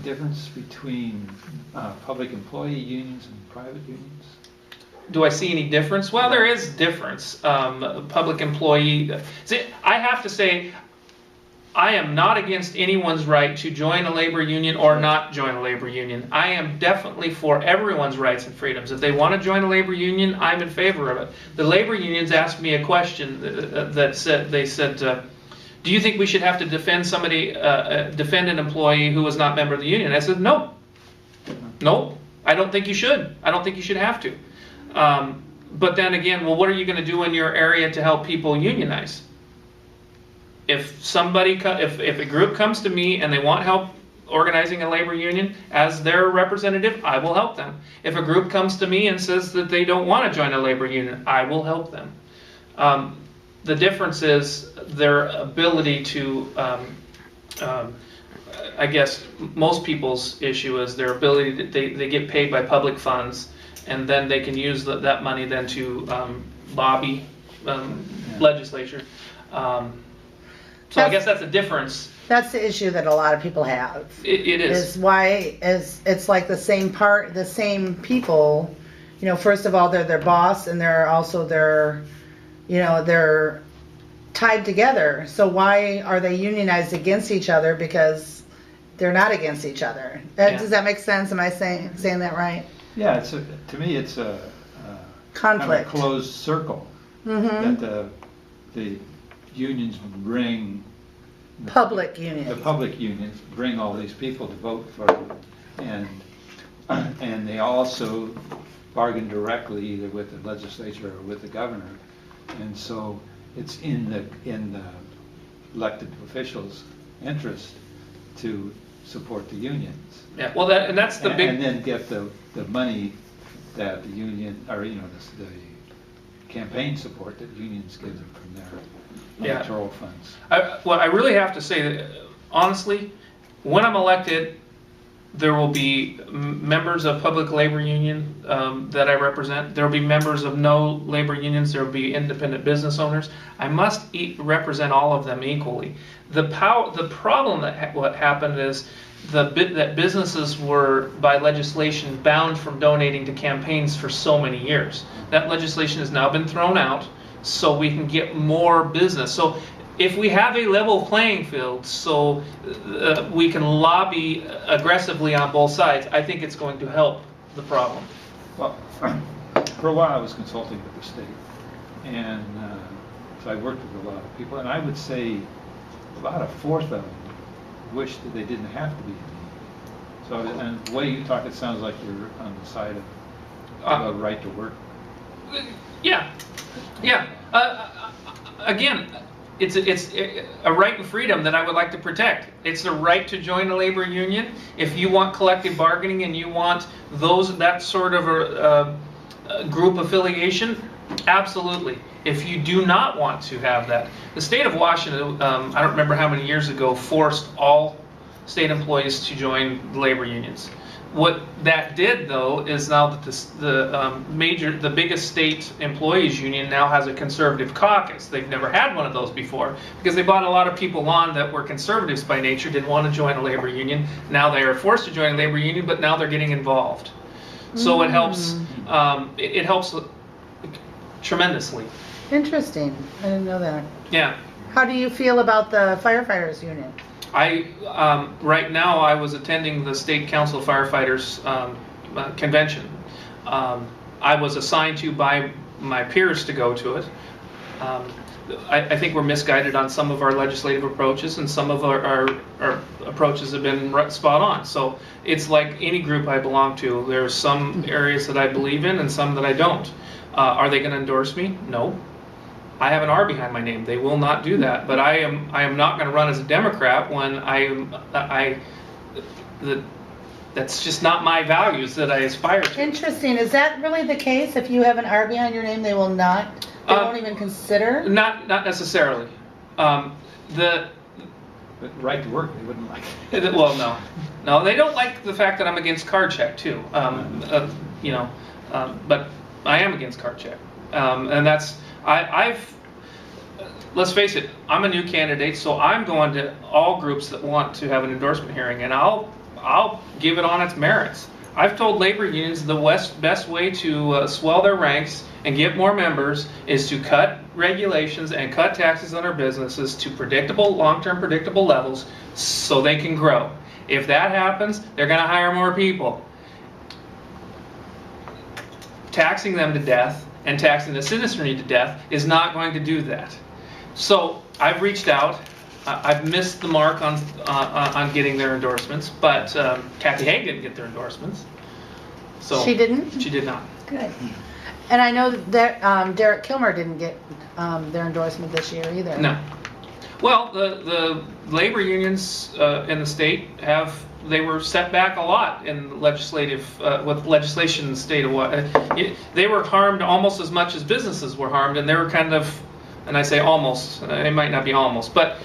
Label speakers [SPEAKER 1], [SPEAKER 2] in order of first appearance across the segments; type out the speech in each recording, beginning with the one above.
[SPEAKER 1] difference between public employee unions and private unions?
[SPEAKER 2] Do I see any difference? Well, there is difference. Public employee. See, I have to say, I am not against anyone's right to join a labor union or not join a labor union. I am definitely for everyone's rights and freedoms. If they want to join a labor union, I'm in favor of it. The labor unions asked me a question that said, do you think we should have to defend somebody, defend an employee who was not a member of the union? I said, no. No, I don't think you should. I don't think you should have to. But then again, well, what are you going to do in your area to help people unionize? If a group comes to me and they want help organizing a labor union as their representative, I will help them. If a group comes to me and says that they don't want to join a labor union, I will help them. The difference is their ability to, I guess most people's issue is their ability to, they get paid by public funds, and then they can use that money then to lobby legislature. So I guess that's a difference.
[SPEAKER 3] That's the issue that a lot of people have.
[SPEAKER 2] It is.
[SPEAKER 3] Is why it's like the same people. You know, first of all, they're their boss, and they're also their, you know, they're tied together. So why are they unionized against each other? Because they're not against each other. Does that make sense? Am I saying that right?
[SPEAKER 1] Yeah, to me it's a
[SPEAKER 3] conflict,
[SPEAKER 1] kind of closed circle that the unions bring.
[SPEAKER 3] Public unions.
[SPEAKER 1] The public unions bring all these people to vote for them, and they also bargain directly either with the legislature or with the governor, and so it's in the elected officials' interest to support the unions.
[SPEAKER 2] Yeah, well, that's the big.
[SPEAKER 1] And then get the money that the union, or the campaign support that unions give them from their electoral funds.
[SPEAKER 2] I really have to say that, honestly, when I'm elected, there will be members of public labor union that I represent. There will be members of no labor unions. There will be independent business owners. I must represent all of them equally. The problem what happened is that businesses were, by legislation, bound from donating to campaigns for so many years. That legislation has now been thrown out, so we can get more business. So if we have a level playing field, so we can lobby aggressively on both sides, I think it's going to help the problem.
[SPEAKER 1] Well, for a while I was consulting with the state, and so I worked with a lot of people, and I would say about a fourth of them wish that they didn't have to be in the union. So, and the way you talk, it sounds like you're on the side of a right to work.
[SPEAKER 2] Yeah. Again, it's a right and freedom that I would like to protect. It's the right to join a labor union. If you want collective bargaining and you want that sort of a group affiliation, absolutely. If you do not want to have that, the state of Washington, I don't remember how many years ago, forced all state employees to join labor unions. What that did, though, is now that the biggest state employees union now has a conservative caucus. They've never had one of those before because they brought a lot of people on that were conservatives by nature, didn't want to join a labor union. Now they are forced to join a labor union, but now they're getting involved. So it helps. It helps tremendously.
[SPEAKER 3] Interesting. I didn't know that.
[SPEAKER 2] Yeah.
[SPEAKER 3] How do you feel about the firefighters union?
[SPEAKER 2] Right now I was attending the State Council of Firefighters convention. I was assigned to by my peers to go to it. I think we're misguided on some of our legislative approaches, and some of our approaches have been spot on. So it's like any group I belong to. There are some areas that I believe in and some that I don't. Are they going to endorse me? No. I have an R behind my name. They will not do that. But I am not going to run as a Democrat when that's just not my values that I aspire to.
[SPEAKER 3] Interesting. Is that really the case? If you have an R behind your name, they will not. They won't even consider.
[SPEAKER 2] Not necessarily. But
[SPEAKER 1] right to work, they wouldn't like it.
[SPEAKER 2] Well, no, they don't like the fact that I'm against card check too. But I am against card check, and that's. Let's face it, I'm a new candidate, so I'm going to all groups that want to have an endorsement hearing, and I'll I'll give it on its merits. I've told labor unions the best way to swell their ranks and get more members is to cut regulations and cut taxes on our businesses to predictable, long-term predictable levels so they can grow. If that happens, they're going to hire more people. Taxing them to death and taxing the citizenry to death is not going to do that. So I've reached out. I've missed the mark on getting their endorsements, but Kathy Haig didn't get their endorsements. So
[SPEAKER 3] She didn't?
[SPEAKER 2] She did not.
[SPEAKER 3] Good. And I know that Derek Kilmer didn't get their endorsement this year either.
[SPEAKER 2] No. Well, the labor unions in the state they were set back a lot in legislative with legislation in the state of Washington. They were harmed almost as much as businesses were harmed, and they were kind of, and I say almost, it might not be almost, but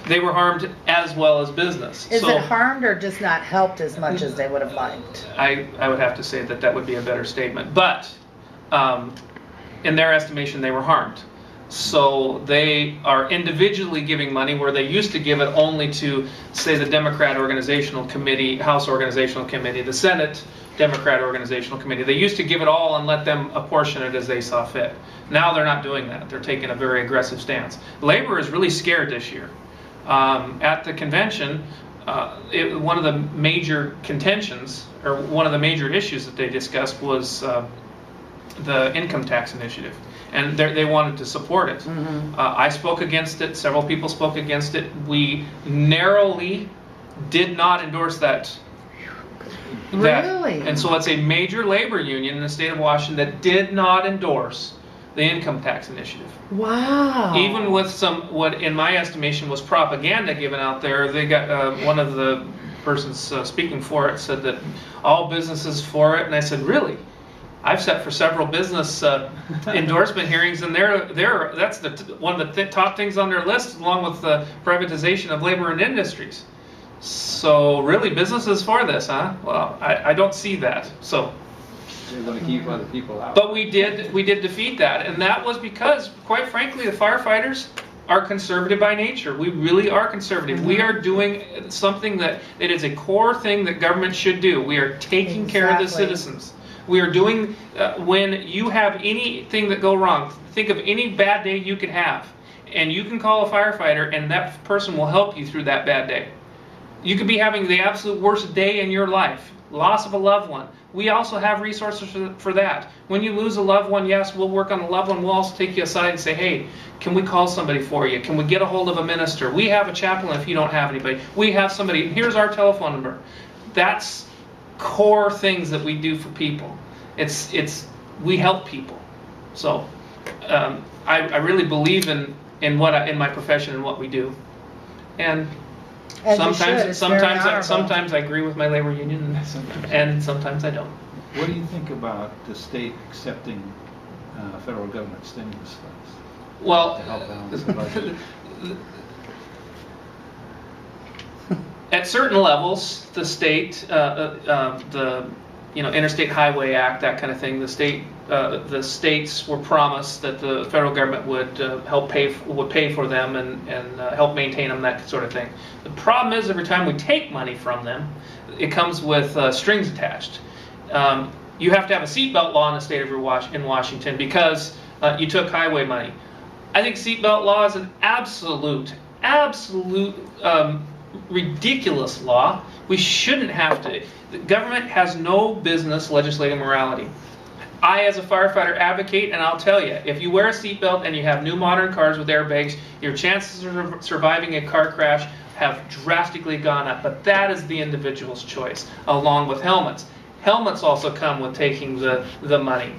[SPEAKER 2] they were harmed as well as business.
[SPEAKER 3] Is it harmed or just not helped as much as they would have liked?
[SPEAKER 2] I would have to say that would be a better statement. But in their estimation, they were harmed. So they are individually giving money where they used to give it only to, say, the Democrat Organizational Committee, House Organizational Committee, the Senate Democrat Organizational Committee. They used to give it all and let them apportion it as they saw fit. Now they're not doing that. They're taking a very aggressive stance. Labor is really scared this year. At the convention, one of the major contentions, or one of the major issues that they discussed was the income tax initiative. And they wanted to support it.
[SPEAKER 3] Mm-hmm.
[SPEAKER 2] I spoke against it. Several people spoke against it. We narrowly did not endorse that.
[SPEAKER 3] Really?
[SPEAKER 2] And so it's a major labor union in the state of Washington that did not endorse the income tax initiative.
[SPEAKER 3] Wow.
[SPEAKER 2] Even with some, what in my estimation was propaganda given out there, they got one of the persons speaking for it said that all businesses for it, and I said, really? I've sat for several business endorsement hearings, and that's one of the top things on their list, along with the privatization of labor and industries. So really, businesses for this, huh? Well, I don't see that. So.
[SPEAKER 1] They're going to keep other people out.
[SPEAKER 2] But we did defeat that, and that was because, quite frankly, the firefighters are conservative by nature. We really are conservative. Mm-hmm. We are doing something that it is a core thing that government should do. We are taking care of the citizens. We are doing, when you have anything that go wrong, think of any bad day you could have, and you can call a firefighter, and that person will help you through that bad day. You could be having the absolute worst day in your life, loss of a loved one. We also have resources for that. When you lose a loved one, yes, we'll work on the loved one. We'll also take you aside and say, hey, can we call somebody for you? Can we get a hold of a minister? We have a chaplain if you don't have anybody. We have somebody. Here's our telephone number. That's core things that we do for people. We help people. So I really believe in my profession and what we do. And sometimes I agree with my labor union, and sometimes I don't.
[SPEAKER 1] What do you think about the state accepting federal government stimulus funds?
[SPEAKER 2] Well,
[SPEAKER 1] to help balance the budget?
[SPEAKER 2] At certain levels, the state, the Interstate Highway Act, that kind of thing, the states were promised that the federal government would pay for them and help maintain them, that sort of thing. The problem is, every time we take money from them, it comes with strings attached. You have to have a seatbelt law in the state of Washington because you took highway money. I think seatbelt law is an absolute ridiculous law. We shouldn't have to. The government has no business legislating morality. I, as a firefighter, advocate, and I'll tell you, if you wear a seatbelt and you have new modern cars with airbags, your chances of surviving a car crash have drastically gone up. But that is the individual's choice, along with helmets. Helmets also come with taking the money.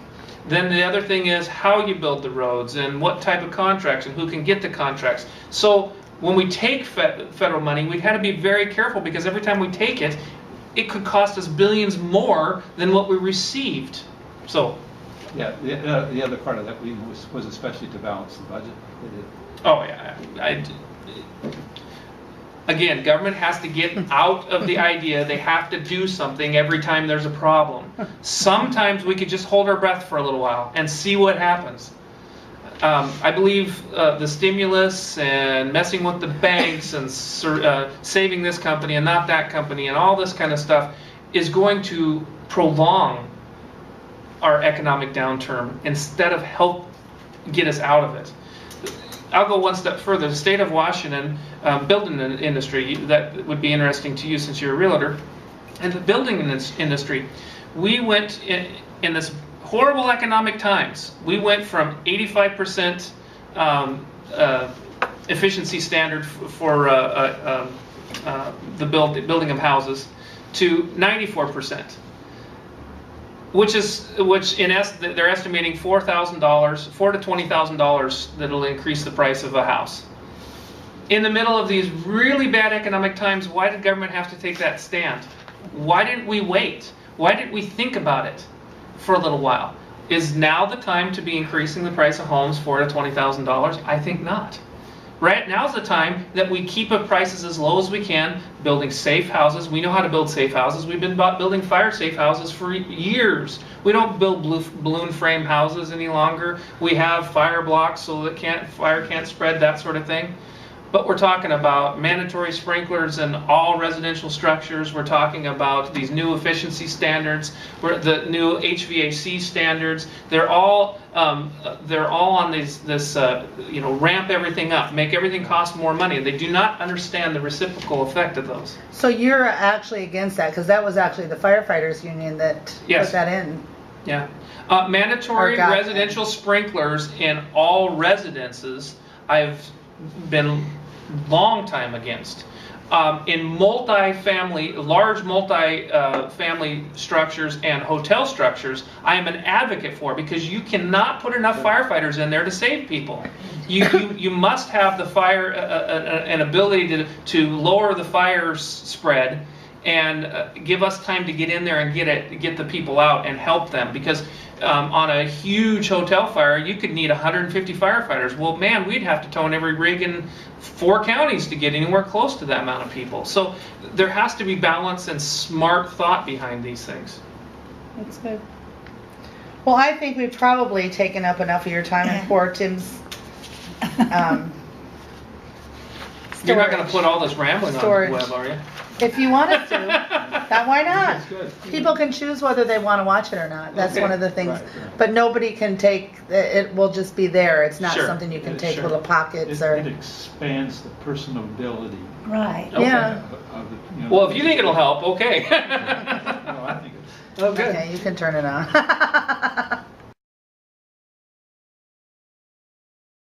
[SPEAKER 2] Then the other thing is how you build the roads and what type of contracts and who can get the contracts. So when we take federal money, we have to be very careful, because every time we take it, it could cost us billions more than what we received. So,
[SPEAKER 1] yeah, the other part of that was especially to balance the budget.
[SPEAKER 2] Oh yeah, again, government has to get out of the idea they have to do something every time there's a problem. Sometimes we could just hold our breath for a little while and see what happens. I believe the stimulus and messing with the banks and saving this company and not that company and all this kind of stuff is going to prolong our economic downturn instead of help get us out of it. I'll go one step further. The state of Washington, building industry, that would be interesting to you since you're a realtor. And the building industry, we went in this horrible economic times. We went from 85% efficiency standard for the building of houses to 94%, which they're estimating $4,000, $4,000 to $20,000 that'll increase the price of a house. In the middle of these really bad economic times, why did government have to take that stand? Why didn't we wait? Why didn't we think about it for a little while? Is now the time to be increasing the price of homes $4,000 to $20,000? I think not. Right now's the time that we keep the prices as low as we can, building safe houses. We know how to build safe houses. We've been building fire safe houses for years. We don't build balloon frame houses any longer. We have fire blocks so that fire can't spread, that sort of thing. But we're talking about mandatory sprinklers in all residential structures. We're talking about these new efficiency standards, the new HVAC standards. They're all on this ramp everything up, make everything cost more money. They do not understand the reciprocal effect of those.
[SPEAKER 3] So you're actually against that, because that was actually the firefighters union that
[SPEAKER 2] Yes.
[SPEAKER 3] put that in.
[SPEAKER 2] Yeah, mandatory residential sprinklers in all residences. I've been long time against. In large multi-family structures and hotel structures, I am an advocate for, because you cannot put enough firefighters in there to save people. You must have the fire an ability to lower the fire spread and give us time to get in there and get the people out and help them, because on a huge hotel fire you could need 150 firefighters. Well, man, we'd have to tow in every rig in 4 counties to get anywhere close to that amount of people. So there has to be balance and smart thought behind these things.
[SPEAKER 3] That's good. Well, I think we've probably taken up enough of your time, and poor Tim's
[SPEAKER 2] You're not going to put all this rambling
[SPEAKER 3] Storage.
[SPEAKER 2] on the web, are you?
[SPEAKER 3] If you wanted to, then why not?
[SPEAKER 1] That's good.
[SPEAKER 3] People can choose whether they want to watch it or not. That's
[SPEAKER 2] Okay.
[SPEAKER 3] one of the things.
[SPEAKER 1] Right, right.
[SPEAKER 3] But nobody can take, it will just be there. It's not
[SPEAKER 2] Sure.
[SPEAKER 3] something you can
[SPEAKER 1] Yeah,
[SPEAKER 3] take
[SPEAKER 2] sure.
[SPEAKER 3] little pockets
[SPEAKER 1] It
[SPEAKER 3] or.
[SPEAKER 1] expands the personability.
[SPEAKER 3] Right,
[SPEAKER 2] Okay.
[SPEAKER 3] yeah.
[SPEAKER 1] Of the,
[SPEAKER 2] Well, if you think it'll help, okay.
[SPEAKER 1] No, I think it's.
[SPEAKER 2] Oh, good.
[SPEAKER 3] Okay, you can turn it on.